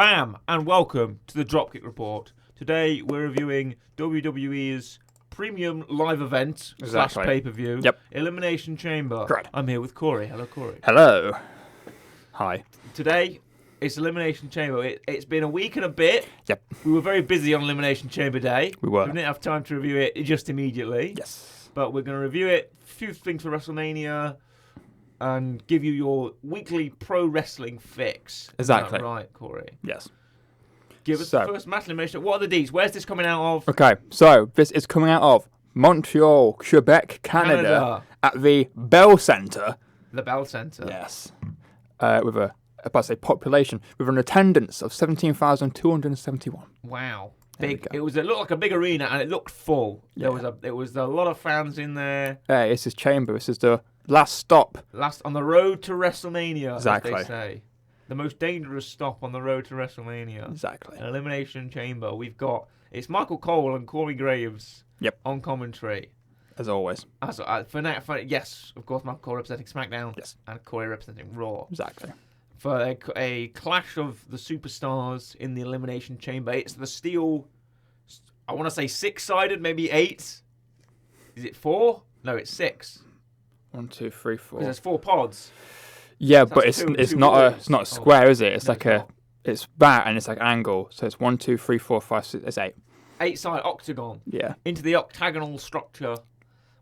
Bam! And welcome to the Dropkick Report. Today we're reviewing WWE's premium live event / pay-per-view. Yep. Elimination Chamber. Correct. I'm here with Corey. Hello, Corey. Hello. Hi. Today it's Elimination Chamber. It's been a week and a bit. Yep. We were very busy on Elimination Chamber Day. We were. We didn't have time to review it just immediately. Yes. But we're going to review it, a few things for WrestleMania, and give you your weekly pro wrestling fix. Exactly. Is that right, Corey? Yes. Give us the first match elimination. What are the deets? Where's this coming out of? Okay, so this is coming out of Montreal, Quebec, Canada. At the Bell Centre. The Bell Centre. Yes. With a population with an attendance of 17,271. Wow. Big. It looked like a big arena and it looked full. Yeah. There was a lot of fans in there. Yeah, this is Chamber. This is the last stop. Last on the road to WrestleMania, Exactly. as they say. The most dangerous stop on the road to WrestleMania. Exactly. An Elimination Chamber. It's Michael Cole and Corey Graves. Yep. On commentary. As always. Yes, of course, Michael Cole representing SmackDown. Yes. And Corey representing Raw. Exactly. For a clash of the superstars in the Elimination Chamber. It's the steel, I want to say 6-sided, maybe 8. Is it 4? No, it's 6. 1, 2, 3, 4. Because there's 4 pods. Yeah, So but that's it's two not walls. a square, is it? It's No, like it's not. it's that and it's like an angle. So it's 1, 2, 3, 4, 5, 6. It's 8. 8-side octagon. Yeah. Into the octagonal structure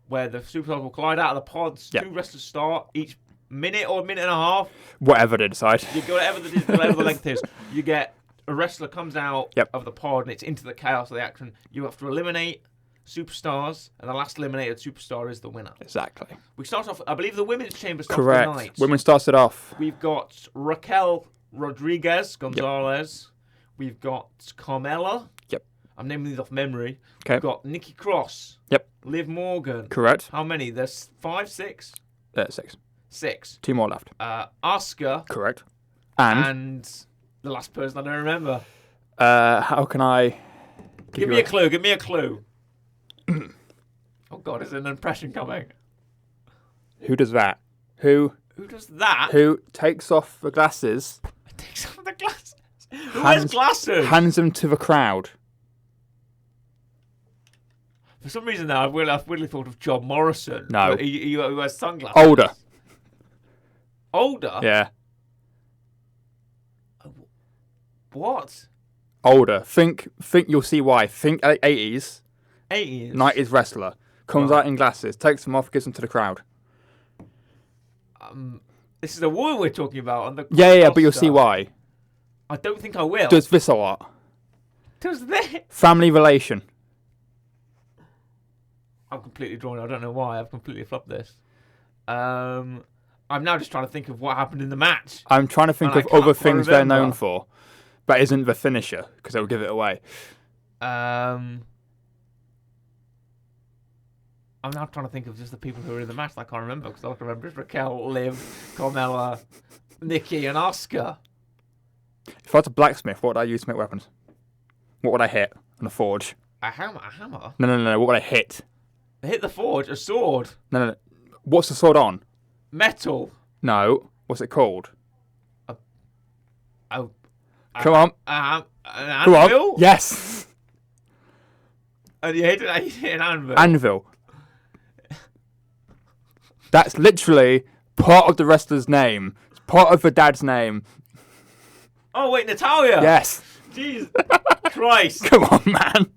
where the superstars will collide out of the pods. Yep. 2 wrestlers start each minute or minute and a half. Whatever they decide. You go whatever the length is. You get a wrestler comes out Yep. of the pod and it's into the chaos of the action. You have to eliminate superstars, and the last eliminated superstar is the winner. Exactly. We start off. I believe the women's chamber starts Correct. tonight. Women started off. We've got Raquel Rodriguez Gonzalez. We've got Carmella. Yep. I'm naming these off memory. Okay. We've got Nikki Cross. Yep. Liv Morgan. Correct. How many? There's 5, 6? 6. 6. 2 more left. Asuka. Correct. And the last person I don't remember. How can I Give me a clue. Give me a clue. Oh God, is an impression coming? Who does that? Who does that? Who takes off the glasses? Takes off the glasses. Who wears glasses? Hands them to the crowd. For some reason now, I've weirdly thought of John Morrison. No. He wears sunglasses. Older. Older? Yeah. What? Older. Think you'll see why. Think 80s. 80s? 90s wrestler. Comes out in glasses, takes them off, gives them to the crowd. This is a woman we're talking about. On the Yeah, but you'll see why. I don't think I will. Does this a lot? Does this? Family relation. I'm completely drawn. I don't know why. I've completely flopped this. I'm now just trying to think of what happened in the match. I'm trying to think And of I can't other quite things they're remember. known for. That isn't the finisher, because they'll give it away. I'm now trying to think of just the people who were in the match. I can't remember because I can remember just Raquel, Liv, Carmella, Nikki, and Asuka. If I was a blacksmith, what would I use to make weapons? What would I hit on a forge? A hammer. No. What would I hit? They hit the forge. A sword. No. What's the sword on? Metal. No. What's it called? Oh. Come on. An Come anvil? on. Yes. And you hit an anvil. Anvil. That's literally part of the wrestler's name. It's part of the dad's name. Oh wait, Natalia. Yes. Jesus Christ. Come on, man.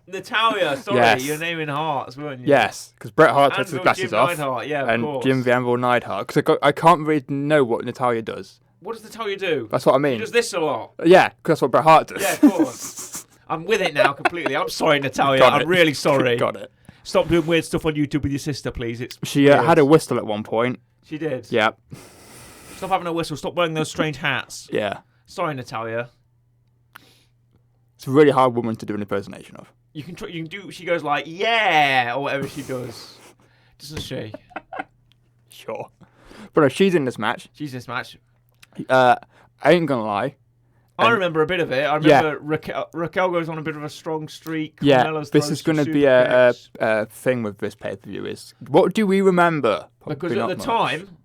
Natalia, sorry, Yes. you're naming hearts, weren't you? Yes, because Bret Hart takes his Anvil, glasses Jim off. Neidhart, yeah, of and course. Jim the Anvil Neidhart. Because I can't really know what Natalia does. What does Natalia do? That's what I She mean. does this a lot. Yeah, because that's what Bret Hart does. Yeah, of course. I'm with it now completely. I'm sorry, Natalia. Got I'm it. really sorry. Got it. Stop doing weird stuff on YouTube with your sister, please. She weird. had a whistle at one point. She did. Yeah. Stop having a whistle. Stop wearing those strange hats. Yeah. Sorry, Natalia. It's a really hard woman to do an impersonation of. You can do. She goes like, yeah, or whatever she does, doesn't she? Sure. But no, she's in this match. She's in this match. I ain't gonna lie. I remember a bit of it. I remember Raquel goes on a bit of a strong streak. Yeah, Carmella's this throws is going to some be super kicks. a thing with this pay-per-view is, what do we remember? Because Probably at not the much. time,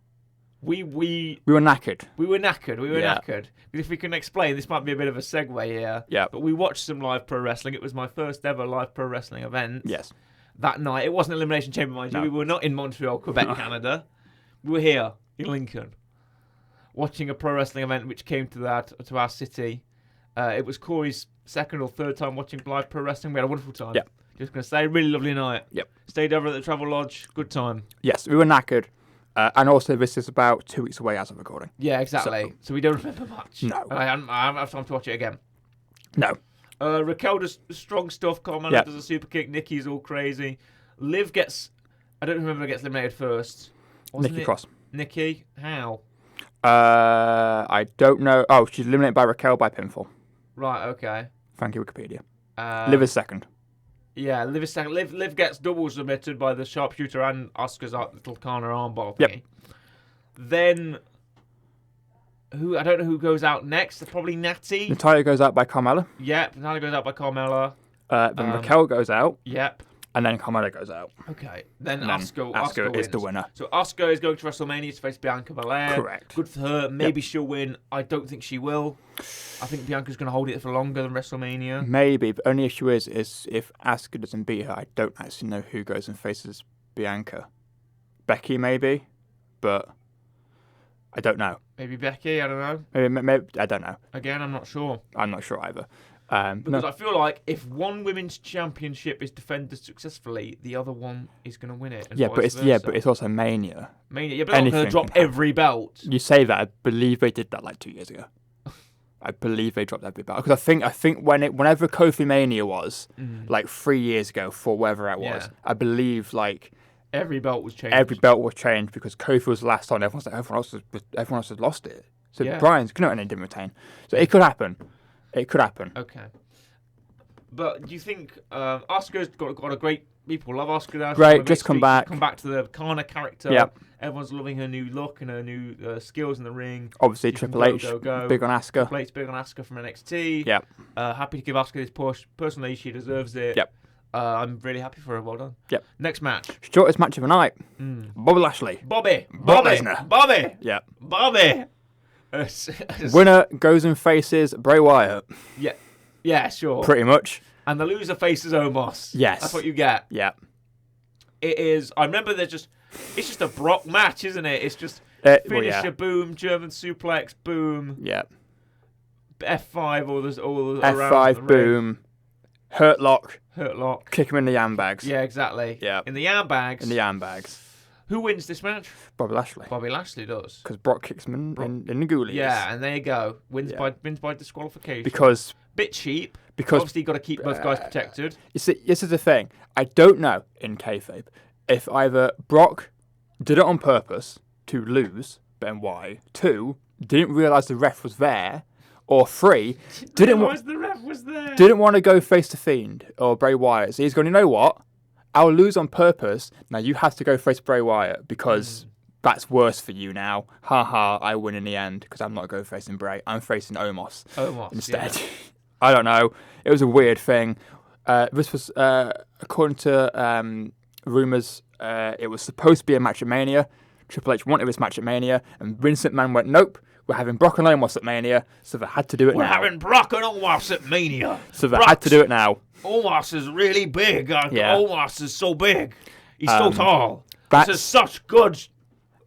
We were knackered. We were knackered. We were Yeah. knackered. If we can explain, this might be a bit of a segue here. Yeah. But we watched some live pro wrestling. It was my first ever live pro wrestling event. Yes. That night. It wasn't Elimination Chamber, mind you. No. We were not in Montreal, Quebec, Canada. We were here in Lincoln, watching a pro wrestling event which came to our city. It was Corey's second or third time watching live pro wrestling. We had a wonderful time. Yep. Just going to say, really lovely night. Yep. Stayed over at the Travel Lodge. Good time. Yes, we were knackered. And also, this is about 2 weeks away as of recording. Yeah, exactly. So we don't remember much. No. And I haven't had time to watch it again. No. Raquel does strong stuff. Carmella Yep. does a super kick. Nikki's all crazy. Liv gets... I don't remember who gets eliminated first. Wasn't Nikki it Cross. Nikki? How? I don't know. Oh, she's eliminated by Raquel by pinfall. Right, okay. Thank you, Wikipedia. Uh, Liv is second. Yeah, Liv is second. Liv gets double submitted by the sharpshooter and Asuka's little corner armbar Yep. thingy. Then... I don't know who goes out next. Probably Natty. Natalia goes out by Carmella. Yep. Natalia goes out by Carmella. Then Raquel goes out. Yep. And then Carmella goes out. Okay. Then And then Asuka is wins. the winner. So Asuka is going to WrestleMania to face Bianca Belair. Correct. Good for her. Maybe she'll win. I don't think she will. I think Bianca's going to hold it for longer than WrestleMania. Maybe, but only issue is if Asuka doesn't beat her, I don't actually know who goes and faces Bianca. Becky, maybe, but I don't know. Maybe Becky. I don't know. Maybe I don't know. Again, I'm not sure. I'm not sure either. Because No. I feel like if one women's championship is defended successfully, the other one is going to win it. And Yeah, vice but versa. it's also Mania. Mania. Yeah, but they're not going anything to drop can happen. every belt. You say that, I believe they did that like 2 years ago. I believe they dropped every belt because I think whenever Kofi Mania was like 3 years ago for whatever it was, Yeah. I believe like Every belt was changed. every belt was changed because Kofi was the last on. Everyone else had lost it. So Yeah. Bryan's didn't retain. So it could happen. It could happen. Okay. But do you think Asuka's got a great... People love Asuka now. She's Great, got a just come streak. back. She's come back to the Kana character. Yep. Everyone's loving her new look and her new skills in the ring. Obviously, She can Triple H go. big on Asuka. Triple H's big on Asuka from NXT. Yep. Happy to give Asuka this push. Personally, she deserves it. Yep. I'm really happy for her. Well done. Yep. Next match. Shortest match of the night. Bobby Lashley. Bobby. Brock Lesnar. Bobby. Yep. Bobby. Winner goes and faces Bray Wyatt. Yeah. Yeah, sure. Pretty much. And the loser faces Omos. Yes. That's what you get. Yep. It is. I remember it's just a Brock match, isn't it? It's just Well, finisher, yeah. boom, German suplex, boom, Yep. F5, all around F5, the ring. boom. Hurt lock. Hurt lock. Kick him in the handbags. Yeah, exactly. Yeah. In the armbags. In the handbags. Who wins this match? Bobby Lashley. Bobby Lashley does. Because Brock kicks him in the ghoulies. Yeah, and there you go. Wins Yeah. by disqualification. Because Bit cheap. Because- Obviously, got to keep both guys protected. you see, this is the thing. I don't know in kayfabe if either Brock did it on purpose to lose, but then why? 2, didn't realise the ref was there, or 3, didn't want the ref was there. to go face to Fiend or Bray Wyatt. So he's going, you know what? I'll lose on purpose. Now you have to go face Bray Wyatt because that's worse for you now. Ha ha, I win in the end because I'm not going facing Bray. I'm facing Omos instead. Yeah. I don't know. It was a weird thing. This was, according to rumours, it was supposed to be a match at Mania. Triple H wanted this match at Mania, and Vince McMahon went, nope, we're having Brock and Omos at Mania, so they had to do it We're now. having Brock and Omos at Mania. So they had to do it now. Omos is really big. Yeah. Omos is so big. He's so tall. This that's- is such good.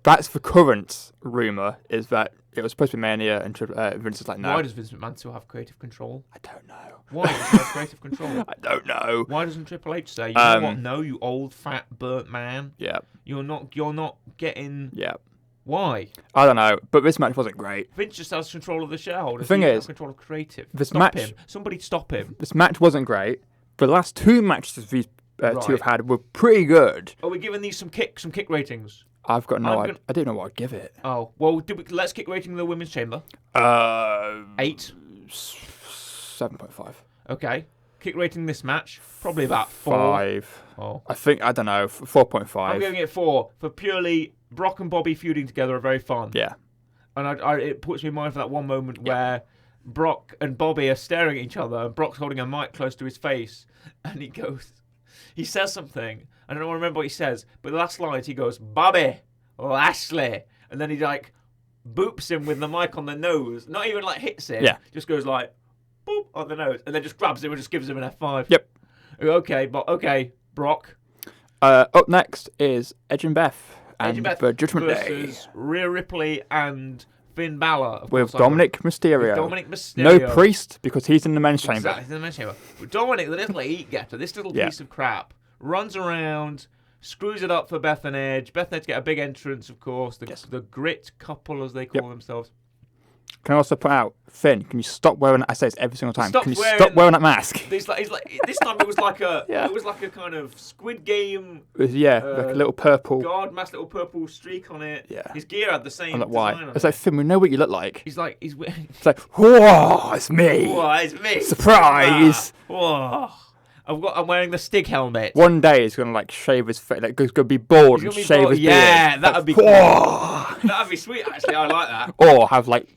That's the current rumour, is that it was supposed to be Mania, and Vince is like, no. Why does Vince McMahon still have creative control? I don't know. Why does he have creative control? I don't know. Why doesn't Triple H say, you know what? No, you old fat burnt man. Yeah, You're not getting. yeah. Why? I don't know, but this match wasn't great. Vince just has control of the shareholders. The thing He doesn't is, have control of creative. this Stop match- him. Somebody stop him. This match wasn't great. The last 2 matches these two Right. have had were pretty good. Are we giving these some kick ratings? I've got no I'm idea. gonna- I don't know what I'd give it. Oh well, let's kick rating the women's chamber. 8. 7.5. Okay. Kick rating this match, probably about 4. 5. Oh. I think, I don't know, 4.5. I'm giving it 4 for purely Brock and Bobby feuding together are very fun. Yeah. And it puts me in mind for that one moment where Brock and Bobby are staring at each other and Brock's holding a mic close to his face and he says something. I don't remember what he says, but the last line he goes, Bobby Lashley. and then he like boops him with the mic on the nose. Not even like hits him. Yeah. Just goes like boop on the nose, and then just grabs him and just gives him an F5. Yep. Okay, Brock. Up next is Edge and Beth Edge and Beth the Judgment Day versus Rhea Ripley and Finn Balor. Of with course, Dominic Mysterio. Dominic Mysterio. No Priest because he's in the men's chamber. Exactly, the men's chamber. But Dominic, the little eat-getter, this little piece of crap, runs around, screws it up for Beth and Edge. Beth and Edge get a big entrance, of course. The grit couple, as they call themselves. Can I also point out, Finn, can you stop wearing? I say this every single time. Can you wearing, stop wearing that mask? He's like, this time it was like a, it was like a kind of Squid Game. Like a little purple. God mask, little purple streak on it. Yeah. His gear had the same. I'm like, design why? on It's like, Finn, we know what you look like. It's like, whoa, it's me. Whoa, it's me. Surprise. Whoa. I'm wearing the Stig helmet. One day he's gonna like shave his face, like he's gonna be bald and shave his beard. Yeah, that'd be cool. That'd be sweet. Actually, I like that. Or have like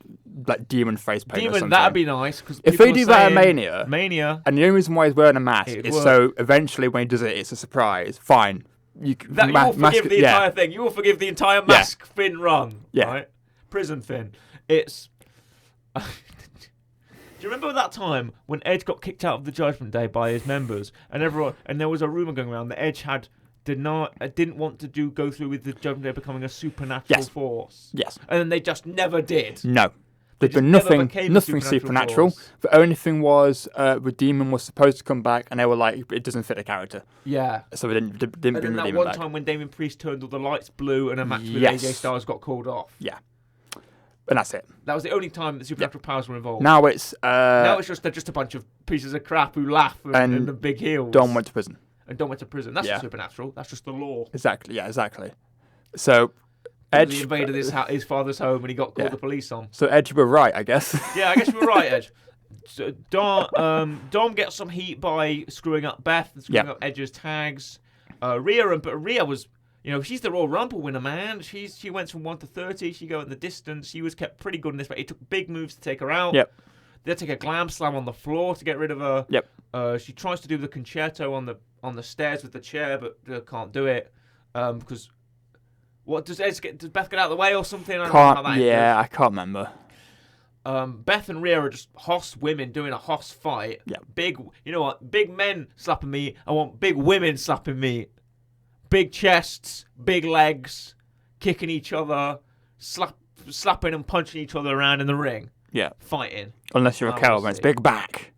demon face paint or something. That'd be nice. Cause if they do that at Mania, and the only reason why he's wearing a mask is so eventually when he does it, it's a surprise. Fine, you will forgive the entire thing. You will forgive the entire mask Finn run. Yeah, right? Prison Finn. It's. Do you remember that time when Edge got kicked out of the Judgment Day by his members, and there was a rumor going around that Edge didn't want to go through with the Judgment Day becoming a supernatural force. Yes. And then they just never did. No. There's been nothing supernatural. The only thing was the demon was supposed to come back, and they were like, it doesn't fit the character. Yeah. So they didn't bring the demon back. And then that one time when Damien Priest turned all the lights blue and a match with AJ Styles got called off. Yeah. And that's it. That was the only time that supernatural powers were involved. Now it's just a bunch of pieces of crap who laugh and the big heels. Dom went to prison. And Dom went to prison. That's not supernatural. That's just the law. Exactly. Yeah. Exactly. So Edge he invaded his father's home and he got called the police on. So Edge, were right, I guess. Yeah, I guess you were right, Edge. So Dom gets some heat by screwing up Beth and screwing up Edge's tags. Rhea was. She's the Royal Rumble winner, man. She went from 1 to 30. She go in the distance. She was kept pretty good in this fight. It took big moves to take her out. Yep. They take a glam slam on the floor to get rid of her. Yep. She tries to do the concerto on the stairs with the chair, but can't do it because does Beth get out of the way or something? I don't know how that ended. I can't remember. Beth and Rhea are just hoss women doing a hoss fight. Yeah. Big, you know what? Big men slapping me. I want big women slapping me. Big chests, big legs, kicking each other, slapping and punching each other around in the ring. Yeah. Fighting. Unless you're Raquel, then it's big back.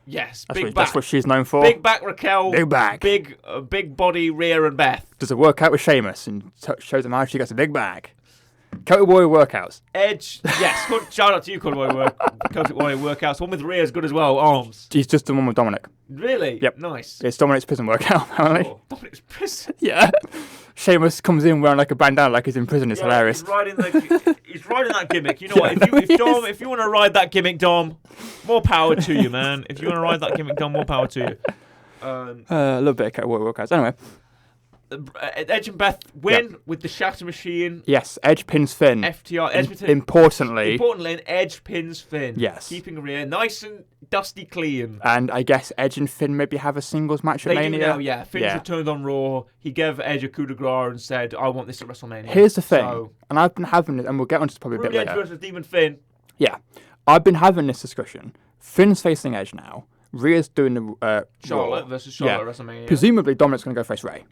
Yes, big back. That's what she's known for. Big back Raquel. Big back. Big body Rhea and Beth. Does it work out with Sheamus and shows them how she gets a big bag? Celtic Warrior workouts. Edge, yes. Shout out to you, Celtic Warrior workouts. One with Rhea's good as well. Arms. He's just the one with Dominic. Really? Yep. Nice. It's Dominic's prison workout, apparently. Oh, Dominic's prison? Yeah. Sheamus comes in wearing like a bandana like he's in prison. It's hilarious. He's riding that gimmick. You know what? If you want to ride that gimmick, Dom, more power to you, man. If you want to ride that gimmick, Dom, more power to you. A little bit of Celtic Warrior workouts. Anyway. Edge and Beth win with the Shatter Machine. Yes, Edge pins Finn. FTR. Importantly, Edge pins Finn. Yes. Keeping Rhea nice and dusty clean. And I guess Edge and Finn maybe have a singles match at Mania. They do now, yeah. Finn's returned on Raw. He gave Edge a coup de grace and said, I want this at WrestleMania. Here's the thing, and I've been having it, and we'll get onto this probably a bit later. Edge versus Demon Finn. Yeah. I've been having this discussion. Finn's facing Edge now. Rhea's doing the Charlotte versus Charlotte at WrestleMania. Presumably Dominic's going to go face Rey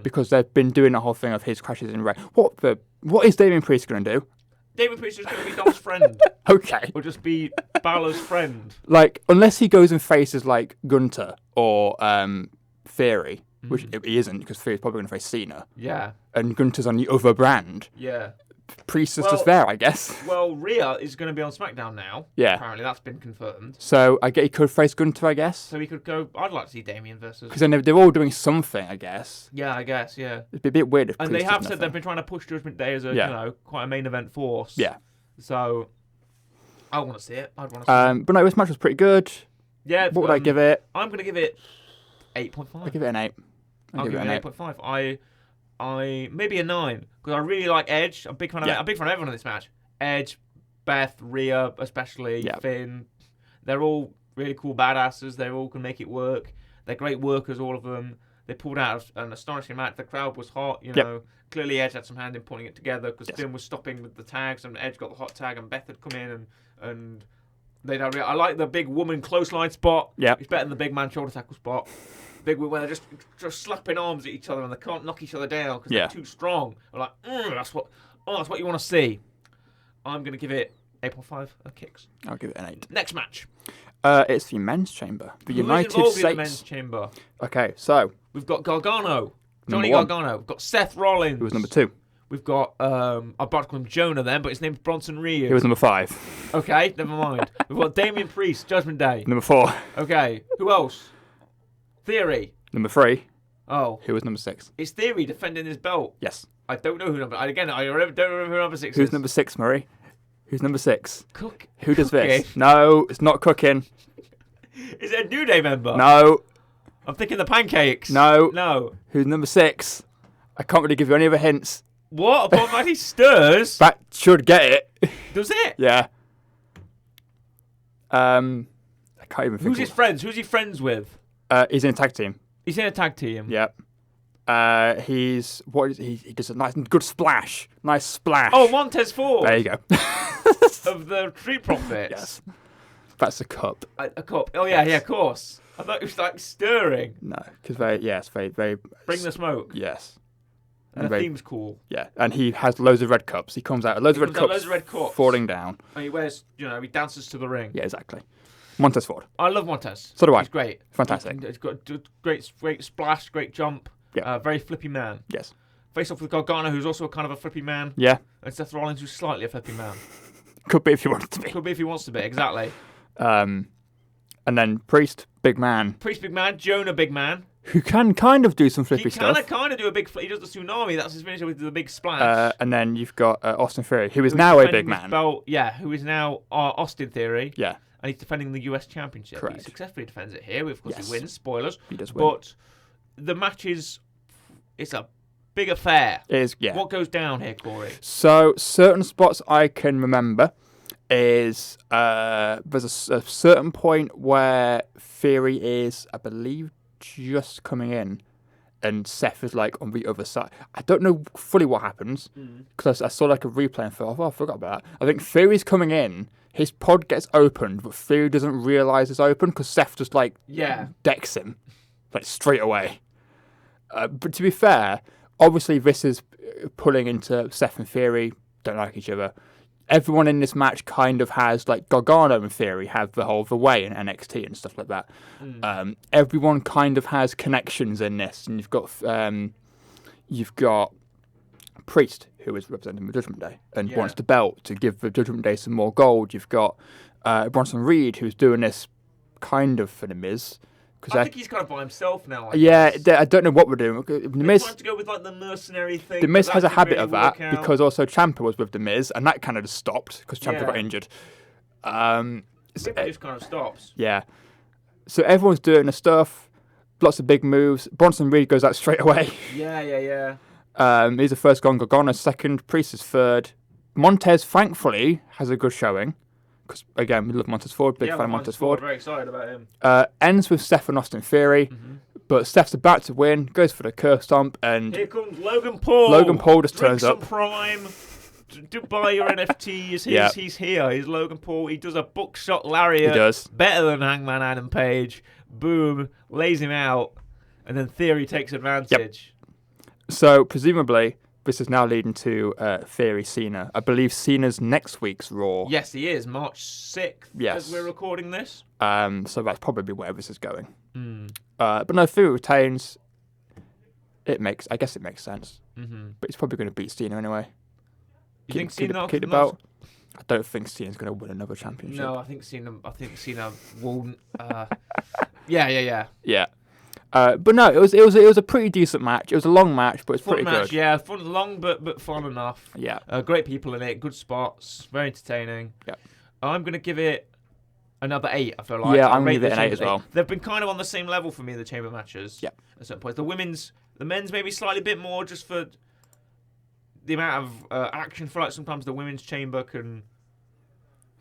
because they've been doing the whole thing of his crashes in Rey. What is Damien Priest going to do? Damien Priest is going to be Dom's friend. Okay. Or just be Balor's friend. Like, unless he goes and faces like Gunter or Theory, which he isn't because Theory's probably going to face Cena. Yeah. And Gunter's on the other brand. Yeah. Priest is just there, I guess. Well, Rhea is going to be on SmackDown now. Yeah. Apparently, that's been confirmed. So I get he could face Gunter, I guess. So he could go. I'd like to see Damien versus. Because then they're all doing something, I guess. Yeah, I guess. Yeah. It'd be a bit weird if. And Priest they have did said nothing. they've been trying to push Judgment Day as a quite a main event force. Yeah. So I want to see it. I'd want to see it. But no, this match was pretty good. Yeah. What would I give it? I'm going to give it 8.5. I'll give it an 8. I'll give it an 8.5. I maybe a 9 because I really like Edge. I'm a big fan of everyone in this match. Edge, Beth, Rhea, especially Finn. They're all really cool badasses. They all can make it work. They're great workers, all of them. They pulled out an astonishing match. The crowd was hot, you Yep. know. Clearly, Edge had some hand in putting it together because Yes. Finn was stopping with the tags, and Edge got the hot tag, and Beth had come in and they don't. I like the big woman clothesline spot. Yep. It's better than the big man shoulder tackle spot. Big where they're just slapping arms at each other and they can't knock each other down because Yeah. they're too strong. I'm like, that's what you want to see. I'm gonna give it 8.5 kicks. I'll give it an 8. Next match. It's the men's chamber. The Who is United involved States. in the men's chamber? Okay, so We've got Gargano, Johnny Number 1. Gargano. We've got Seth Rollins. who was number 2? We've got I'm about to call him Jonah then, but his name's Bronson Reed. Who was number 5? Okay, never mind. We've got Damian Priest, Judgment Day. Number 4. Okay, who else? Theory. Number 3. Oh, Who was number 6? it's Theory defending his belt. Yes. I don't know who number. Again, I don't remember who number 6 Who's is. number 6, Murray? Who's number 6? Cook. Who does Cookie. this? No, it's not cooking. Is it a New Day member? No, I'm thinking the pancakes. no. No. Who's number 6? I can't really give you any other hints. What? Apart from that he stirs. That should get it. Does it? Yeah. I can't even think. Who's his friends? Who's he friends with? He's in a tag team. He's in a tag team. Yep. He does a nice, good splash. Nice splash. Oh, Montez Ford. There you go. Of the Street Profits. Yes. That's a cup. A cup. Oh, yeah, of course. I thought it was like stirring. No, because very. Bring the smoke. Yes. And the very- theme's cool. Yeah, and he has loads of red cups. He comes out with loads of red comes out cups, loads of red cups. falling down. And he wears, he dances to the ring. Yeah, exactly. Montez Ford. I love Montez. So do I. He's great. Fantastic. He's got a great splash, great jump. Yeah. Very flippy man. Yes. Face off with Gargano, who's also a kind of a flippy man. Yeah. And Seth Rollins, who's slightly a flippy man. Could be if you want it to be. Could be if he wants to be, exactly. And then Priest, big man, Priest, big man. Jonah, big man. who can kind of do some flippy He stuff. kind of do a big. He does the tsunami. That's his finisher with the big splash. And then you've got Austin Theory, who is Who's now a defending big his man. Belt, who is now Austin Theory. Yeah, And he's defending the US Championship. Correct. He successfully defends it here. Of course, Yes. he wins. Spoilers. he does win. But the match it's a big affair. It is, yeah. What goes down here, Corey? So certain spots I can remember is there's a certain point where Theory is, I believe, just coming in, and Seth is like on the other side. I don't know fully what happens because I saw like a replay and thought, oh, I forgot about that. I think Theory's coming in. His pod gets opened, but Theory doesn't realise it's open because Seth just like decks him like straight away. But to be fair, obviously this is pulling into Seth and Theory don't like each other. Everyone in this match kind of has, like Gargano and Theory have the way in NXT and stuff like that. Everyone kind of has connections in this, and you've got Priest, who is representing the Judgment Day and wants the belt to give the Judgment Day some more gold. You've got Bronson Reed, who's doing this kind of for the Miz. I think he's kind of by himself now. I don't know what we're doing. The Miz trying to go with like the mercenary thing. The Miz has a habit really of that work out. because also Ciampa was with The Miz, and that kind of just stopped because Ciampa got injured. It just kind of stops. Yeah. So everyone's doing the stuff, lots of big moves. Bronson Reed goes out straight away. Yeah. He's the first gone. Gargano's second. Priest is third. Montez, thankfully, has a good showing. Because, again, we love Montez Ford. Big fan of Montez Ford. Very excited about him. Ends with Seth and Austin Theory. But Steph's about to win. Goes for the curb stomp. And Here comes Logan Paul. Logan Paul just Drink turns some up. Prime. Do buy your NFTs. He's here. He's Logan Paul. He does a buckshot lariat. He does. Better than Hangman Adam Page. Boom. Lays him out. And then Theory takes advantage. So, presumably, this is now leading to Theory Cena. I believe Cena's next week's Raw. Yes, he is. March 6th as we're recording this. So that's probably where this is going. But no, Theory retains. I guess it makes sense. But he's probably going to beat Cena anyway. You think Cena keep the belt? I don't think Cena's going to win another championship. No, I think Cena won't. Yeah. But no, it was a pretty decent match. It was a long match, but it's Fun pretty match, good. yeah. Fun, long but fun enough. Yeah. Great people in it. Good spots. Very entertaining. Yeah. I'm gonna give it another 8. I feel like. Yeah, I I'm rate gonna give it the an 8 Chambers as well. They've been kind of on the same level for me in the chamber matches. Yeah. At certain points, the men's maybe slightly bit more just for the amount of action. For like sometimes the women's chamber can.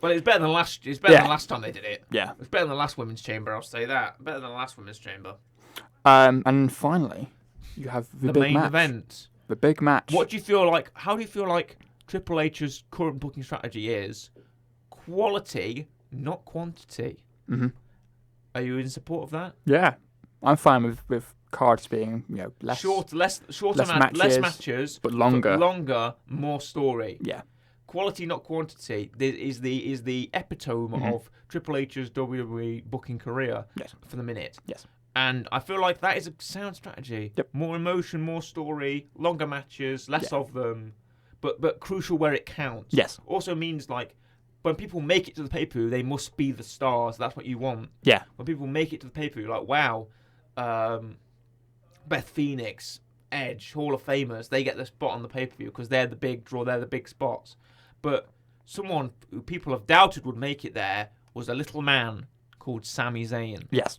Well, it's better than than last time they did it. Yeah. It's better than the last women's chamber. I'll say that. Better than the last women's chamber. And finally, you have the big main match. event. The big match. What do you feel like? How do you feel like Triple H's current booking strategy is quality, not quantity? Mm-hmm. Are you in support of that? Yeah, I'm fine with cards being less less matches, but longer, more story. Yeah, quality, not quantity. Is the epitome of Triple H's WWE booking career for the minute. Yes. And I feel like that is a sound strategy. Yep. More emotion, more story, longer matches, less of them, but crucial where it counts. Yes. Also means like when people make it to the pay-per-view, they must be the stars. That's what you want. Yeah. When people make it to the pay-per-view, like wow, Beth Phoenix, Edge, Hall of Famers, they get the spot on the pay-per-view because they're the big draw, they're the big spots. But someone who people have doubted would make it there was a little man called Sami Zayn. Yes.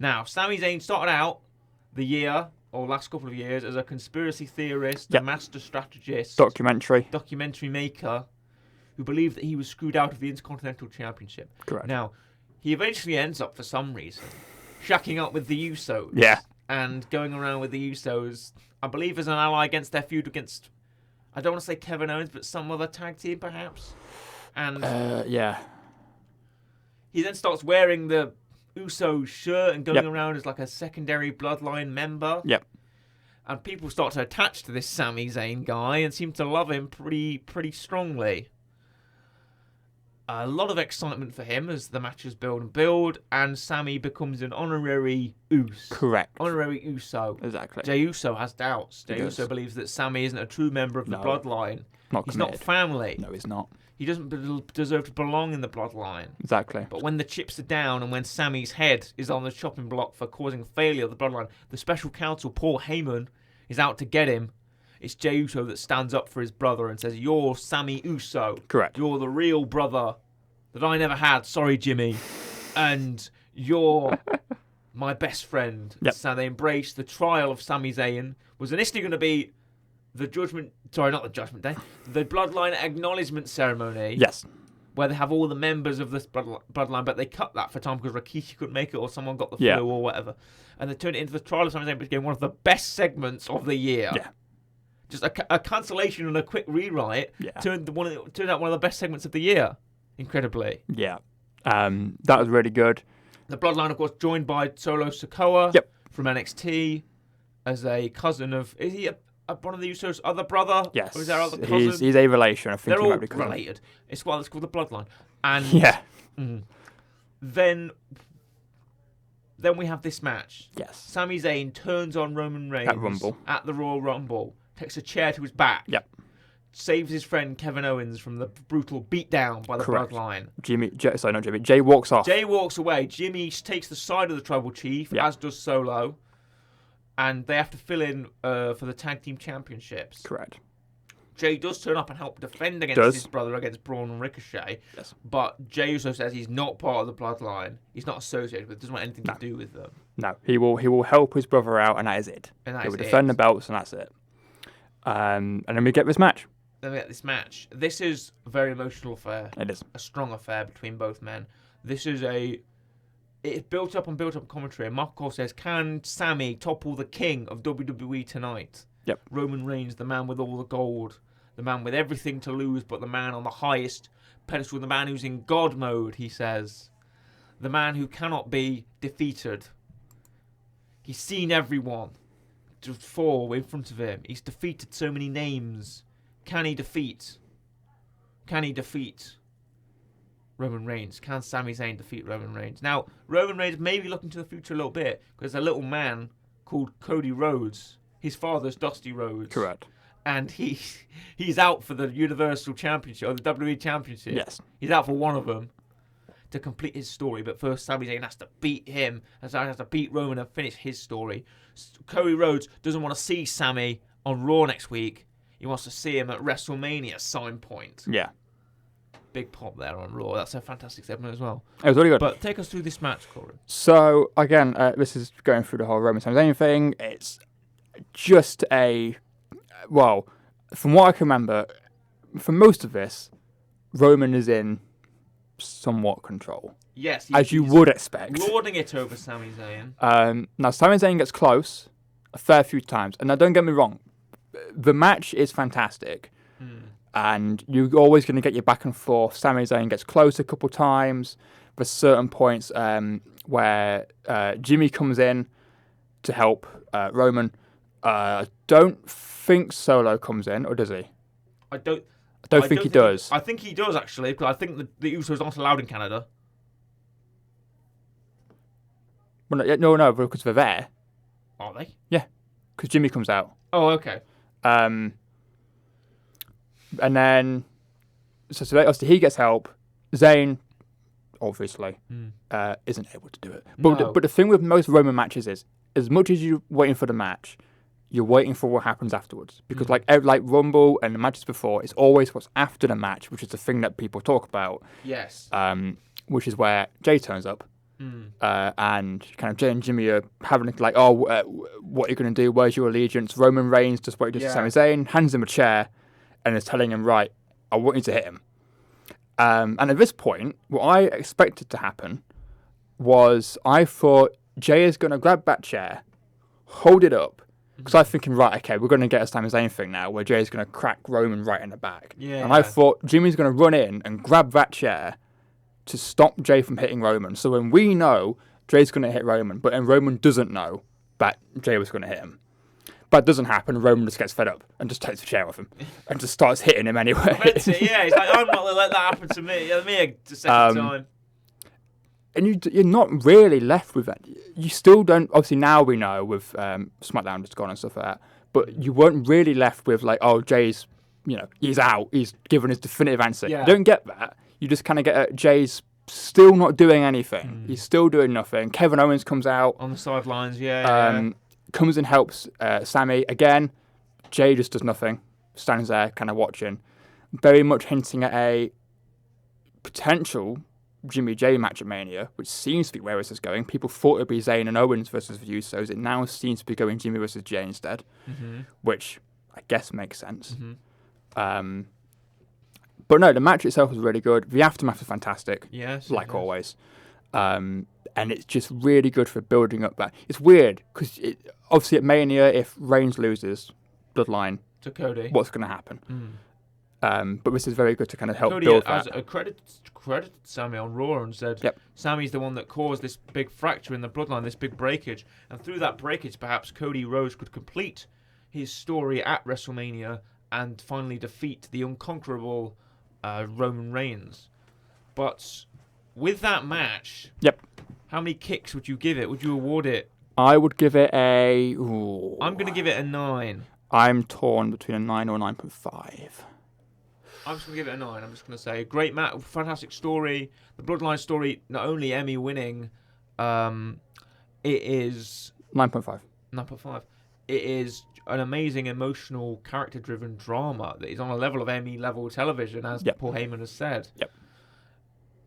Now, Sami Zayn started out the year, or last couple of years, as a conspiracy theorist, a master strategist, documentary maker, who believed that he was screwed out of the Intercontinental Championship. Correct. Now, he eventually ends up, for some reason, shacking up with the Usos. Yeah. And going around with the Usos, I believe as an ally against their feud against, I don't want to say Kevin Owens, but some other tag team, perhaps. And he then starts wearing the Uso shirt and going around as like a secondary bloodline member. Yep. And people start to attach to this Sami Zayn guy and seem to love him pretty strongly. A lot of excitement for him as the matches build, and Sami becomes an honorary Us. Correct. Honorary Uso. Exactly. Jey Uso has doubts. Jey Uso believes that Sami isn't a true member of the bloodline. He's not family. No, he's not. He doesn't deserve to belong in the bloodline. Exactly. But when the chips are down and when Sami's head is on the chopping block for causing failure of the bloodline, the special counsel, Paul Heyman, is out to get him. It's Jey Uso that stands up for his brother and says, "You're Sami Uso. Correct. You're the real brother that I never had. Sorry, Jimmy. And you're my best friend." Yep. So they embrace the trial of Sami Zayn. Was initially going to be the not the Judgment Day, the Bloodline Acknowledgement Ceremony. Yes. Where they have all the members of this bloodline, but they cut that for time because Rikishi couldn't make it or someone got the flu or whatever. And they turned it into the trial of Sami Zayn, which became one of the best segments of the year. Yeah. Just a cancellation and a quick rewrite turned out one of the best segments of the year. Incredibly. Yeah. That was really good. The bloodline, of course, joined by Solo Sikoa from NXT as a cousin of... Is he one of the Usos' other brother? Yes. Or is there other cousin? He's a relation. I think they're all related. It's called the bloodline. And then we have this match. Yes. Sami Zayn turns on Roman Reigns at the Royal Rumble, takes a chair to his back. Yep. Saves his friend Kevin Owens from the brutal beatdown by the bloodline. Jay walks off. Jay walks away. Jimmy takes the side of the tribal chief, as does Solo. And they have to fill in for the tag team championships. Correct. Jay does turn up and help defend against his brother, against Braun and Ricochet. Yes. But Jey Uso says he's not part of the bloodline. He's not associated with. Doesn't want anything to do with them. No, he will help his brother out, and that is it. He will defend the belts, and that's it. And then we get this match. This is a very emotional affair. It is a strong affair between both men. This is it's built up commentary. And Mark Cole says, "Can Sami topple the king of WWE tonight?" Yep. Roman Reigns, the man with all the gold, the man with everything to lose, but the man on the highest pedestal, the man who's in God mode, he says. The man who cannot be defeated. He's seen everyone to fall in front of him. He's defeated so many names. Can he defeat Roman Reigns? Can Sami Zayn defeat Roman Reigns? Now, Roman Reigns may be looking to the future a little bit because there's a little man called Cody Rhodes. His father's Dusty Rhodes. Correct. And he's out for the Universal Championship, or the WWE Championship. Yes. He's out for one of them to complete his story. But first, Sami Zayn has to beat him. And Sami has to beat Roman and finish his story. Cody Rhodes doesn't want to see Sami on Raw next week. He wants to see him at WrestleMania sign point. Yeah. Big pop there on Raw. That's a fantastic segment as well. It was really good. But take us through this match, Corin. So, again, this is going through the whole Roman Sami Zayn thing. It's just from what I can remember, for most of this, Roman is in somewhat control, Yes, as you he's would expect. lording it over Sami Zayn. Now, Sami Zayn gets close a fair few times, and now don't get me wrong, the match is fantastic, and you're always going to get your back and forth. Sami Zayn gets close a couple times. There's certain points where Jimmy comes in to help Roman. I don't think Solo comes in, or does he? I don't think he does. I think he does, actually, because I think the Usos aren't allowed in Canada. Well, no, because they're there. Are they? Yeah, because Jimmy comes out. Oh, okay. And then, so obviously he gets help. Zayn, obviously, isn't able to do it. But the thing with most Roman matches is, as much as you're waiting for the match, you're waiting for what happens afterwards. Because like Rumble and the matches before, it's always what's after the match, which is the thing that people talk about. Yes. Which is where Jay turns up. And kind of Jay and Jimmy are having like, what are you going to do? Where's your allegiance? Roman Reigns does what he does to Sami Zayn, hands him a chair, and is telling him, right, I want you to hit him. And at this point, what I expected to happen was I thought Jay is going to grab that chair, hold it up, because I'm thinking, right, okay, we're going to get a Sami Zayn thing now, where Jay's going to crack Roman right in the back. Yeah. And I thought Jimmy's going to run in and grab that chair to stop Jay from hitting Roman. So when we know Jay's going to hit Roman, but then Roman doesn't know that Jay was going to hit him. But it doesn't happen. Roman just gets fed up and just takes the chair off him and just starts hitting him anyway. He's like, I'm not going to let that happen to me. Me a second time. And you're not really left with that. You still don't. Obviously, now we know with SmackDown just gone and stuff like that. But you weren't really left with like, oh, Jay's, he's out. He's given his definitive answer. Yeah. You don't get that. You just kind of get Jay's still not doing anything. He's still doing nothing. Kevin Owens comes out on the sidelines. Comes and helps Sami again. Jay just does nothing. Stands there, kind of watching. Very much hinting at a potential Jimmy Jay match at Mania, which seems to be where this is going. People thought it would be Zayn and Owens versus the Usos. It now seems to be going Jimmy versus Jay instead, which I guess makes sense. But no, the match itself was really good. The aftermath was fantastic, like always. And it's just really good for building up that. It's weird, because obviously at Mania, if Reigns loses Bloodline to Cody, what's going to happen? But this is very good to kind of help Cody build that. Credited Sami on Raw and said, Sami's the one that caused this big fracture in the bloodline, this big breakage. And through that breakage, perhaps Cody Rhodes could complete his story at WrestleMania and finally defeat the unconquerable Roman Reigns. But with that match, how many kicks would you give it? Would you award it? I would give it a... I'm going to give it a 9. I'm torn between a 9 or a 9.5. I'm just going to give it a 9. I'm just going to say, great match, fantastic story. The Bloodline story, not only Emmy winning, it is... 9.5. 9.5. It is an amazing, emotional, character-driven drama that is on a level of Emmy-level television, as Paul Heyman has said.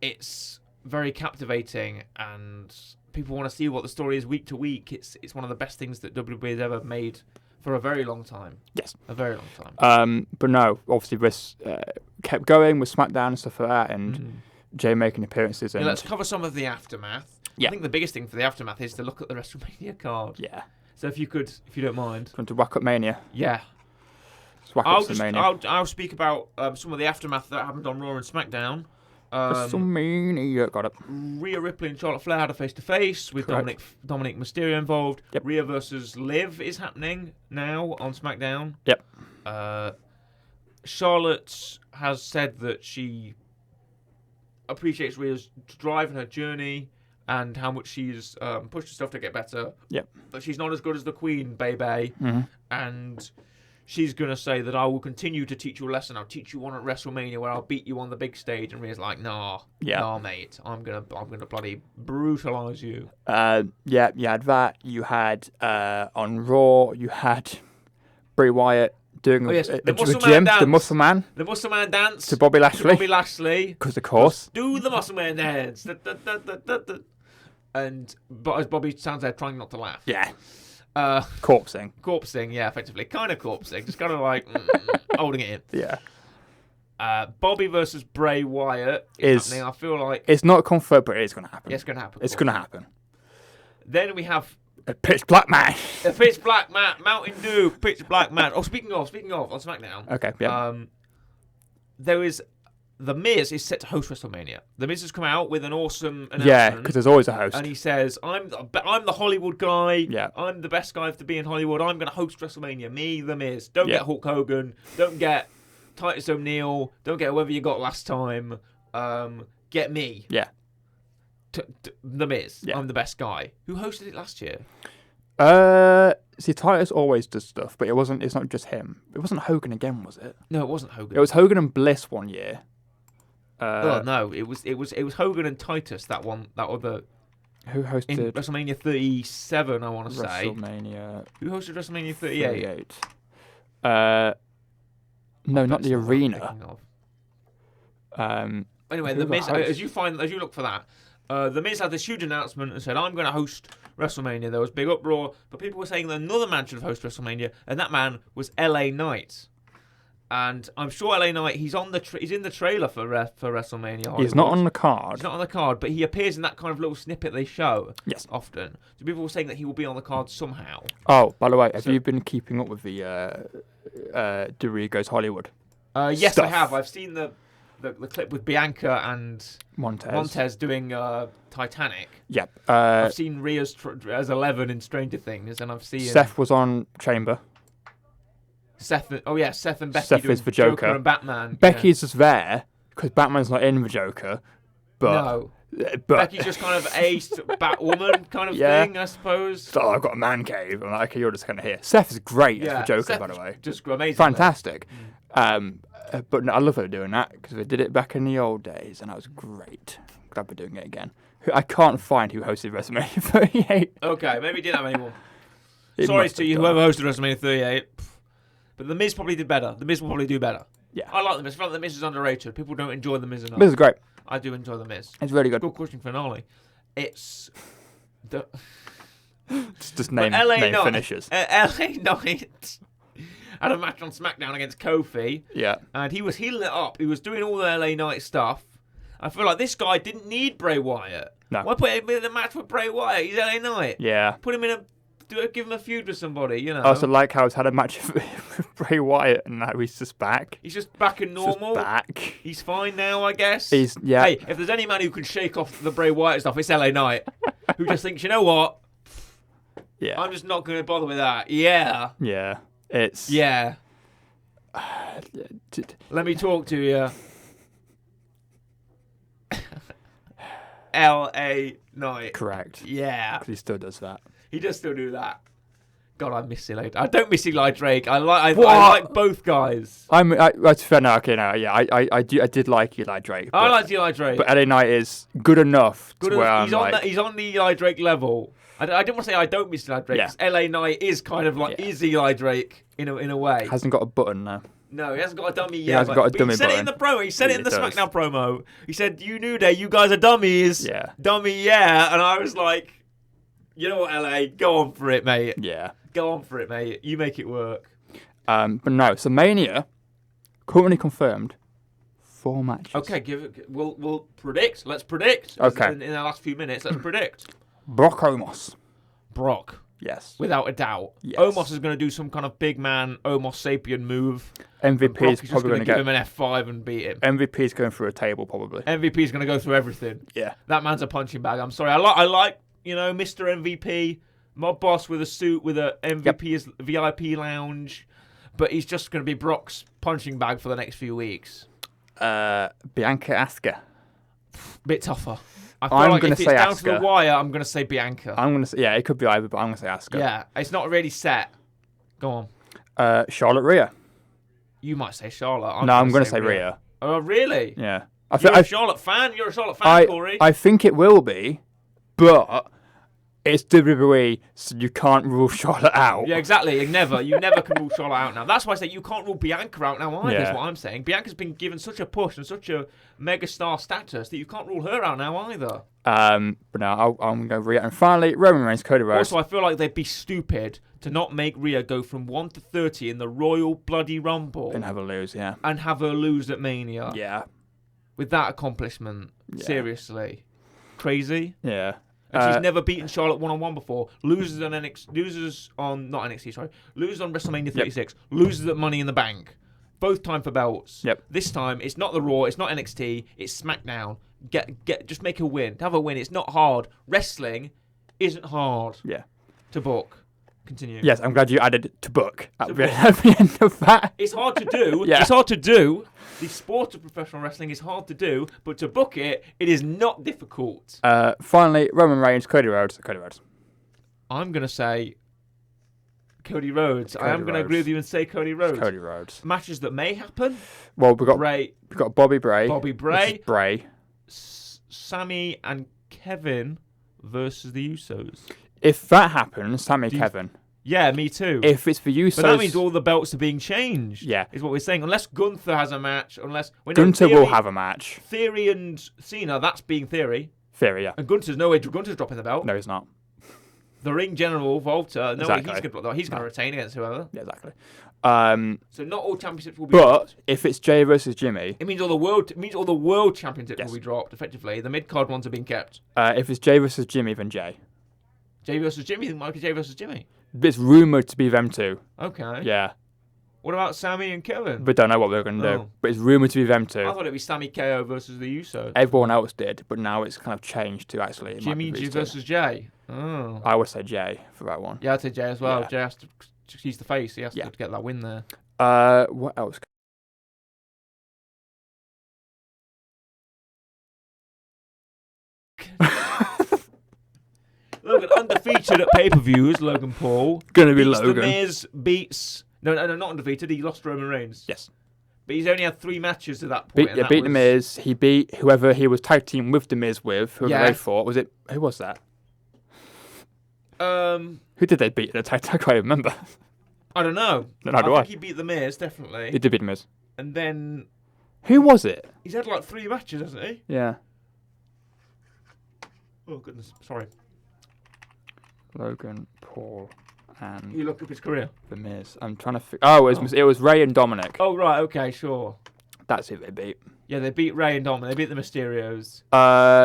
It's very captivating, and people want to see what the story is week to week. It's one of the best things that WWE has ever made for a very long time. Yes. A very long time. But no, obviously this kept going with SmackDown and stuff like that, and Jay making appearances. And let's cover some of the aftermath. I think the biggest thing for the aftermath is to look at the WrestleMania card. So if you don't mind. Want to whack up Mania? Yeah. I'll speak about some of the aftermath that happened on Raw and SmackDown. WrestleMania, got it. Rhea Ripley and Charlotte Flair had a face-to-face with Dominic Mysterio involved. Rhea versus Liv is happening now on SmackDown. Charlotte has said that she appreciates Rhea's drive and her journey and how much she's pushed herself to get better. But she's not as good as the Queen, baby. And she's going to say that I will continue to teach you a lesson. I'll teach you one at WrestleMania where I'll beat you on the big stage. And Rhea's like, nah, mate. I'm gonna bloody brutalize you. You had that. You had on Raw. You had Bray Wyatt doing the Muscle Man. The Muscle Man dance to Bobby Lashley. Because of course, do the Muscle Man dance. And but as Bobby sounds there trying not to laugh. Corpsing, effectively. Kind of corpsing. Just kind of like holding it in. Bobby versus Bray Wyatt is happening. I feel like it's not confirmed, but it is going to happen. it's going to happen. It's going to happen. Then we have A pitch black match. a pitch black Mountain Dew pitch black match. Oh, speaking of on SmackDown. Okay. Yeah. There is The Miz is set to host WrestleMania. The Miz has come out with an awesome announcement. Yeah, because there's always a host. And he says, I'm the Hollywood guy. Yeah. I'm the best guy to be in Hollywood. I'm going to host WrestleMania. Me, The Miz. Don't Yeah. get Hulk Hogan. Don't get Titus O'Neil. Don't get whoever you got last time. Get me. Yeah. The Miz. Yeah. I'm the best guy. Who hosted it last year? See, Titus always does stuff, but it's not just him. It wasn't Hogan again, was it? No, it wasn't Hogan. It was Hogan and Bliss one year. No, it was Hogan and Titus, that other Who in hosted WrestleMania 37, I want to say. WrestleMania Who hosted WrestleMania 38? 38? No, not the That's what I'm arena. thinking of. Anyway, who the the Miz, host? as you look for that, the Miz had this huge announcement and said, "I'm going to host WrestleMania." There was big uproar, but people were saying that another man should host WrestleMania, and that man was LA Knight. And I'm sure LA Knight, he's in the trailer for WrestleMania. Hollywood. He's not on the card. He's not on the card, but he appears in that kind of little snippet they show. Yes. Often. So people were saying that he will be on the card somehow. Oh, by the way, have you been keeping up with the Dorigo's Hollywood? Yes, stuff? I have. I've seen the clip with Bianca and Montez doing Titanic. Yep. I've seen Rhea's as 11 in Stranger Things, and I've seen Seth was on Chamber. Seth and Becky Seth doing is the Joker. and Batman. Becky's just there because Batman's not in the Joker. But, no, but Becky's just kind of a Batwoman kind of Yeah. thing, I suppose. oh, I've got a man cave. I'm like, okay, you're just kind of here. Seth is great as the Joker, Seth by the way. just amazing. Fantastic. But no, I love her doing that because they did it back in the old days and that was great. Glad we're doing it again. I can't find who hosted WrestleMania 38. Okay, maybe he didn't have anyone. It Sorry must to have you, done. whoever hosted WrestleMania 38. But The Miz probably did better. The Miz will probably do better. Yeah. I like The Miz. I feel like The Miz is underrated. People don't enjoy The Miz enough. This is great. I do enjoy The Miz. It's really good. Good question finale. It's the It's just name Knight, finishes. LA Knight had a match on SmackDown against Kofi, Yeah. and he was healing it up. He was doing all the LA Knight stuff. I feel like this guy didn't need Bray Wyatt. No. Why put him in a match with Bray Wyatt? He's LA Knight. Yeah. Put him in give him a feud with somebody, you know. I also like how he's had a match with Bray Wyatt and now he's just back. He's just back and normal. Just back. He's fine now, I guess. Yeah. Hey, if there's any man who can shake off the Bray Wyatt stuff, it's LA Knight. Who just thinks, you know what? Yeah. I'm just not going to bother with that. Yeah. Yeah. It's. Yeah. d- Let me talk to you. LA Knight. Correct. Yeah. Because he still does that. He does still do that. God, I miss Eli. I don't miss Eli Drake. I like both guys. That's fair. No, okay, no, yeah, I did like Eli Drake. I But, like Eli Drake. but LA Knight is good enough to where I'm he's on like, he's on the Eli Drake level. I didn't want to say I don't miss Eli Drake. Yeah. 'Cause LA Knight is kind of like is Eli Drake in a way. hasn't got a button now. No, he hasn't got a dummy yet. hasn't got a dummy he said it in button. the promo. He said it in the He does. SmackDown promo. He said, "You New Day, you guys are dummies." Yeah. Dummy, yeah. And I was like, you know what, LA, go on for it, mate. Yeah. Go on for it, mate. You make it work. But no, so Mania, currently confirmed, 4 matches. Okay, we'll predict. Let's predict. Okay. In the last few minutes, let's predict. Brock Omos. Brock. Yes. Without a doubt. Yes. Omos is going to do some kind of big man Omos Sapien move. MVP Brock is is just probably going going to to give get. him an F5 and beat him. MVP is going through a table probably. MVP is going to go through everything. Yeah. That man's a punching bag. I'm sorry. I like Mr. MVP, mob boss with a suit with a MVP as VIP lounge, but he's just going to be Brock's punching bag for the next few weeks. Bianca Asuka. Bit tougher. I feel I'm like gonna if it's say down to the Asuka. wire, I'm going to say Bianca. I'm gonna say it could be either, but I'm gonna say Asuka. Yeah, it's not really set. Go on. Charlotte Rhea. You might say Charlotte. I'm gonna say Rhea. Oh, really? Yeah. You're a Charlotte fan? You're a Charlotte fan, Corey? I think it will be, but it's WWE, so you can't rule Charlotte out. Yeah, exactly. You never can rule Charlotte out now. That's why I say you can't rule Bianca out now either, is what I'm saying. Bianca's been given such a push and such a megastar status that you can't rule her out now either. But no, I'm going to Rhea. And finally, Roman Reigns, Cody Rhodes. Also, I feel like they'd be stupid to not make Rhea go from 1 to 30 in the Royal Bloody Rumble. And have her lose, yeah. And have her lose at Mania. Yeah. With that accomplishment. Yeah. Seriously. Crazy. Yeah. And she's never beaten Charlotte one-on-one before. Loses on WrestleMania 36. Yep. Loses at Money in the Bank. Both time for belts. Yep. This time, it's not the Raw, it's not NXT, it's SmackDown. Just make her win. Have her win. It's not hard. Wrestling isn't hard. Yeah. To book. Continue. Yes, I'm glad you added to book at the end of that. It's hard to do. Yeah. It's hard to do. The sport of professional wrestling is hard to do, but to book it, it is not difficult. Finally, Roman Reigns, Cody Rhodes. Cody Rhodes. I'm going to say Cody Rhodes. I am going to agree with you and say Cody Rhodes. Cody Rhodes. Matches that may happen. Well, we've got Bobby Bray. Bray. Sammy and Kevin versus the Usos. If that happens, Kevin. Yeah, me too. If it's for Usos... But that means all the belts are being changed. Yeah. Is what we're saying. Unless Gunther has a match. Gunther will have a match. Theory and Cena, that's being Theory. Theory, yeah. And Gunther's dropping the belt. No, he's not. The ring general, Walter, exactly. he's going to retain against whoever. Yeah, exactly. So not all championships will be dropped. If it's Jay versus Jimmy... It means all the world championships will be dropped, effectively. The mid-card ones are being kept. If it's Jay versus Jimmy, then Jay. Jay versus Jimmy? You think Michael Jay versus Jimmy? It's rumoured to be them two. Okay. Yeah. What about Sammy and Kevin? We don't know what they're going to do. But it's rumoured to be them two. I thought it'd be Sammy KO versus the Usos. Everyone else did, but now it's kind of changed to actually... Jimmy G versus Jay. Oh. I would say Jay for that one. Yeah, I'd say Jay as well. Yeah. Jay has to... He's the face. He has to get that win there. What else? Logan undefeated at pay-per-views. Logan Paul gonna be Logan. The Miz beats no, not undefeated. He lost Roman Reigns. Yes, but he's only had 3 matches to that point. Beat the Miz. He beat whoever he was tag team with the Miz with. Whoever they fought. Was it? Who was that? Who did they beat in the tag? I can't remember. I don't know. I think he beat the Miz definitely. He did beat the Miz. And then who was it? He's had like 3 matches, hasn't he? Yeah. Oh goodness, sorry. Logan Paul and you look up his career. The Miz. I'm trying to. It was Ray and Dominic. Oh right, okay, sure. That's who they beat. Yeah, they beat Ray and Dominic. They beat the Mysterios.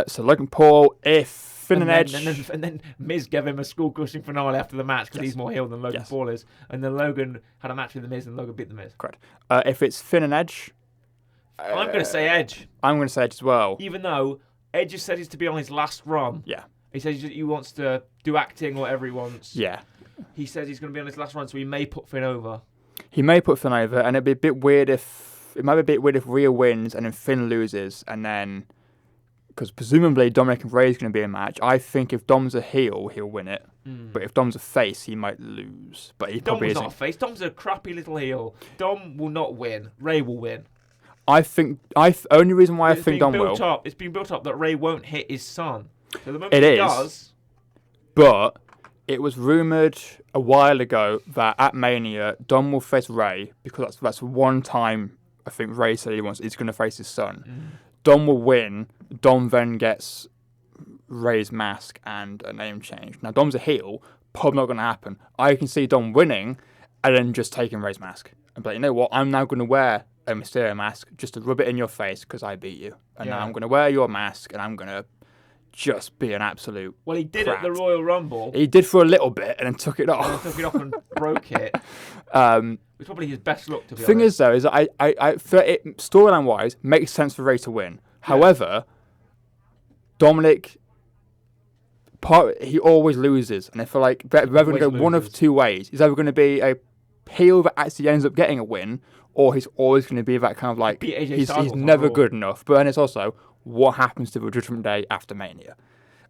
So Logan Paul, if Finn and Edge, and then Miz gave him a skull-crushing finale after the match because he's more heel than Logan Paul is. And then Logan had a match with the Miz, and Logan beat the Miz. Correct. If it's Finn and Edge, I'm going to say Edge. I'm going to say Edge as well. Even though Edge has said he's to be on his last run. Yeah. He says he wants to do acting or whatever he wants. Yeah. He says he's going to be on his last run, so he may put Finn over. He may put Finn over, and it'd be a bit weird if Rhea wins and then Finn loses, and then because presumably Dominic and Ray is going to be a match. I think if Dom's a heel, he'll win it. But if Dom's a face, he might lose. But he probably isn't. Dom's not a face. Dom's a crappy little heel. Dom will not win. Ray will win. I think only reason why I think Dom will. It's been built up that Ray won't hit his son. So the moment he does. But it was rumoured a while ago that at Mania, Dom will face Ray because that's one time I think Ray said he's going to face his son. Dom will win. Dom then gets Ray's mask and a name change. Now Dom's a heel. Probably not going to happen. I can see Dom winning and then just taking Ray's mask and be like, you know what? I'm now going to wear a Mysterio mask just to rub it in your face because I beat you. And now I'm going to wear your mask and I'm going to just be an absolute Well, he did prat. at the Royal Rumble. He did for a little bit and then took it off. And broke it. It's probably his best look, to be honest. Thing is, though, is I storyline-wise, makes sense for Ray to win. Yeah. However, Dominic, he always loses. And I feel like they're going to go one of 2 ways. He's either going to be a heel that actually ends up getting a win, or he's always going to be that kind of like, he's never good enough. But then it's also, what happens to the Judgment Day after Mania?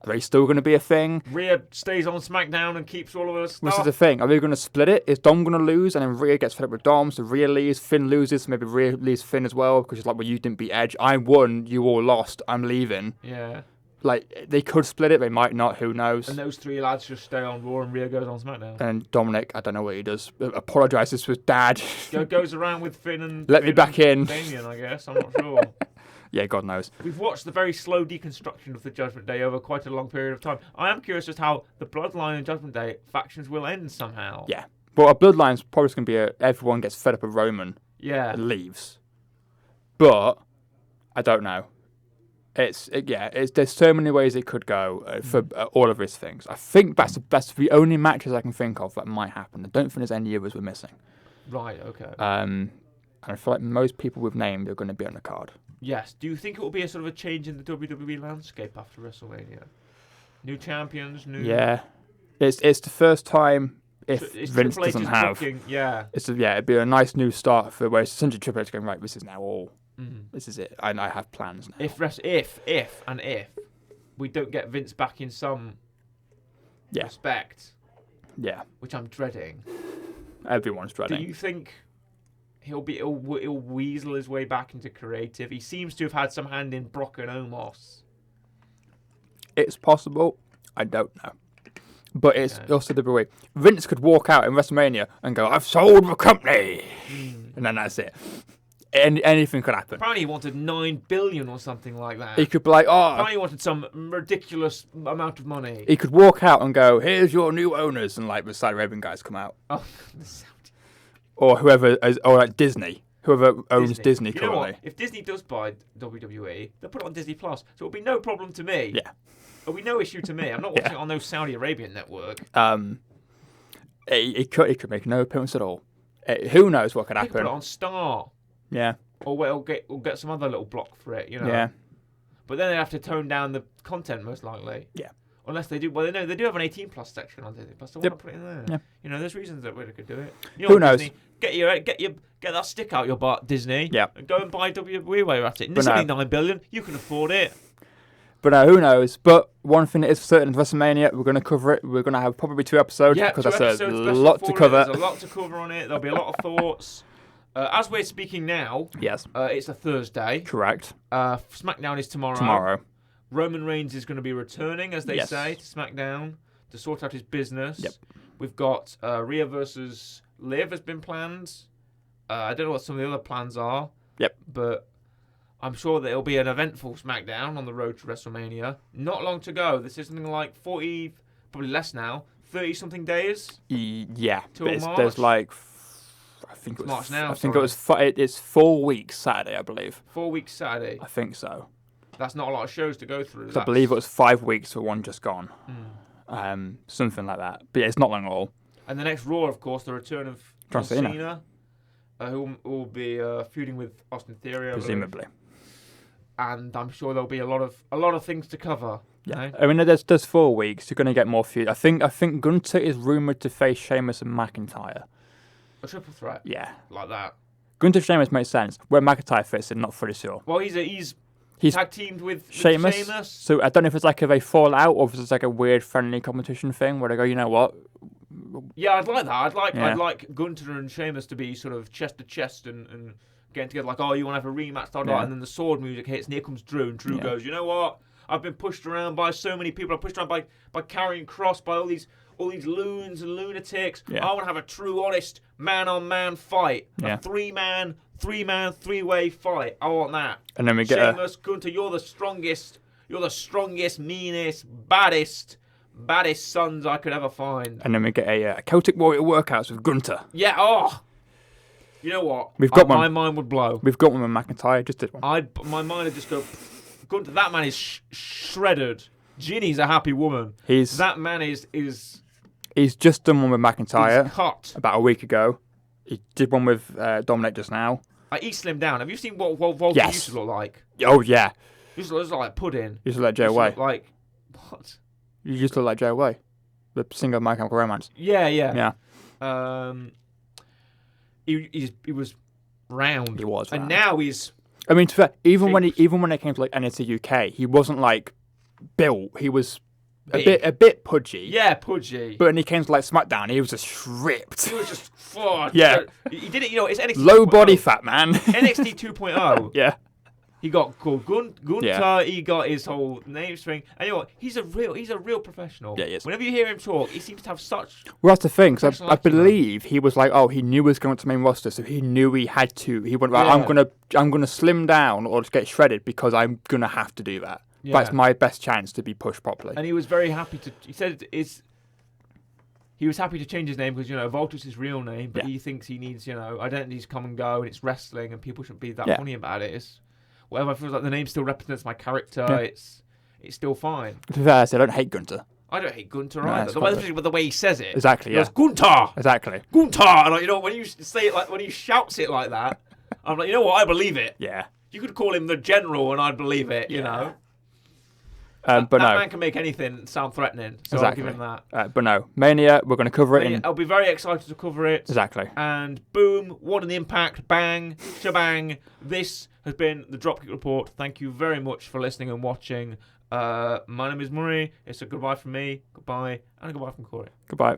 Are they still going to be a thing? Rhea stays on SmackDown and keeps all of us stuff. This is the thing. Are they going to split it? Is Dom going to lose and then Rhea gets fed up with Dom? So Rhea leaves, Finn loses, so maybe Rhea leaves Finn as well because she's like, well, you didn't beat Edge. I won, you all lost, I'm leaving. Yeah. Like, they could split it, they might not, who knows. And those 3 lads just stay on Raw and Rhea goes on SmackDown. And Dominic, I don't know what he does, apologises to his dad. Goes around with Finn and... Let me back in. Damien, I guess. I'm not sure. Yeah, God knows. We've watched the very slow deconstruction of the Judgment Day over quite a long period of time. I am curious as to how the Bloodline and Judgment Day factions will end somehow. Yeah. But our Bloodline's probably going to be everyone gets fed up of Roman and leaves. But, I don't know. There's so many ways it could go for all of his things. I think that's the only matches I can think of that might happen. I don't think there's any others we're missing. Right, okay. And I feel like most people we've named are going to be on the card. Yes. Do you think it will be a sort of a change in the WWE landscape after WrestleMania? New champions, new... Yeah. It's the first time if it's Vince Triple H's doesn't have... booking, yeah. It'd be a nice new start for where it's essentially Triple H going, right, this is now all... Mm. This is it. I have plans now. If we don't get Vince back in some respect, which I'm dreading. Everyone's dreading. Do you think he'll weasel his way back into creative? He seems to have had some hand in Brock and Omos. It's possible. I don't know. But it's also the way Vince could walk out in WrestleMania and go, "I've sold the company," and then that's it. Anything could happen. Apparently he wanted $9 billion or something like that. He could be like, apparently he wanted some ridiculous amount of money. He could walk out and go, "Here's your new owners," and like the Saudi Arabian guys come out. Oh, the Saudi. Or whoever, or like Disney. Whoever owns Disney you currently. Know what? If Disney does buy WWE, they'll put it on Disney Plus, so it'll be no problem to me. Yeah. It'll be no issue to me. I'm not watching it on no Saudi Arabian network. It could make no appearance at all. Who knows what could happen? Put it on Star. Yeah. Or we'll get some other little block for it, you know. Yeah. But then they have to tone down the content most likely. Yeah. Unless they do, well, they do have an 18+ section on Disney Plus. So why not put it in there? Yeah. You know, there's reasons that they could do it. You know, who knows? Disney, get that stick out your butt, Disney. Yeah. And go and buy WWE while you're at it. And it's only $9 billion. You can afford it. But who knows? But one thing that is for certain, WrestleMania, we're going to cover it. We're going to have probably 2 episodes because that's a lot to cover. There's a lot to cover on it. There'll be a lot of thoughts. As we're speaking now, it's a Thursday. Correct. SmackDown is tomorrow. Roman Reigns is going to be returning, as they say, to SmackDown to sort out his business. Yep. We've got Rhea versus Liv has been planned. I don't know what some of the other plans are. Yep. But I'm sure that it'll be an eventful SmackDown on the road to WrestleMania. Not long to go. This is something like 40, probably less now, 30-something days. Yeah. Till March. There's like... I think it was March now. I think it was. It's 4 weeks Saturday, I believe. 4 weeks Saturday. I think so. That's not a lot of shows to go through. I believe it was 5 weeks for one just gone. Something like that. But yeah, it's not long at all. And the next Raw, of course, the return of John Cena, who will be feuding with Austin Theory, presumably. And I'm sure there'll be a lot of things to cover. Yeah, you know? I mean, there's 4 weeks. You're going to get more feud. I think Gunther is rumored to face Sheamus and McIntyre. A triple threat. Yeah, like that. Gunther Sheamus makes sense. Where McIntyre fits in, not fully sure. Well, he's tag teamed with Sheamus. So I don't know if it's like if they fall out or if it's like a weird friendly competition thing where they go, you know what? Yeah, I'd like that. I'd like Gunther and Sheamus to be sort of chest to chest and getting together like, oh, you want to have a rematch, and then the sword music hits and here comes Drew, and Drew goes, you know what? I've been pushed around by so many people. I'm pushed around by Karrion Kross, by all these loons and lunatics. I want to have a true, honest man-on-man fight. A three-man, three-way fight. I want that. And then we get Sheamus, Gunther, you're the strongest, meanest, baddest sons I could ever find. And then we get a Celtic Warrior workouts with Gunther. Yeah, oh! You know what? We've got one. My mind would blow. We've got one with McIntyre. Just did one. My mind would just go, Gunther, that man is shredded. Ginny's a happy woman. That man is... He's just done one with McIntyre. He's cut. About a week ago. He did one with Dominic just now. He slimmed down. Have you seen what Volker used to look like? Oh, yeah. He used to look like pudding. He used to look like Jay Way. Like, what? You used to look like Jay Way. The singer of My Chemical Romance. Yeah. He was round. He was round. And now he's... I mean, to be fair, even when it came to like NXT UK, he wasn't like built. He was a bit pudgy. Yeah, pudgy. But when he came to like SmackDown, he was just ripped. He was just fuck. Yeah. He did it. You know, it's NXT. Low body fat man. NXT 2.0. Yeah. He got called Gunter. Yeah. He got his whole name string. And you know what? He's a real professional. Yeah, he is. Whenever you hear him talk, he seems to have such. Well, that's the thing. So Professional I acumen. believe he was like, he knew he was going to the main roster, so he knew he had to. He went, right, Yeah. I'm gonna slim down or just get shredded because I'm gonna have to do that. Yeah. That's my best chance to be pushed properly. And he was very happy to. He said he was happy to change his name because Voltus is his real name, but Yeah. he thinks he needs identities come and go, and it's wrestling, and people shouldn't be that Yeah. funny about it. It's whatever. I feel like the name still represents my character. Yeah. It's still fine. To be fair, I don't hate Gunter. I don't hate Gunter No, either. it's The quite way, especially with the way he says it. Exactly. He Yeah. goes, Gunter! Exactly. Gunter! And when you say it when he shouts it like that, I'm like, you know what? I believe it. Yeah. You could call him the general and I'd believe it, you know? But that no. man can make anything sound threatening, so Exactly. I'll give him that. But no. Mania, we're going to cover it in. I'll be very excited to cover it. Exactly. And boom, what an impact. Bang, shabang. This has been the Dropkick Report. Thank you very much for listening and watching. My name is Murray. It's a goodbye from me, goodbye, and a goodbye from Corey. Goodbye.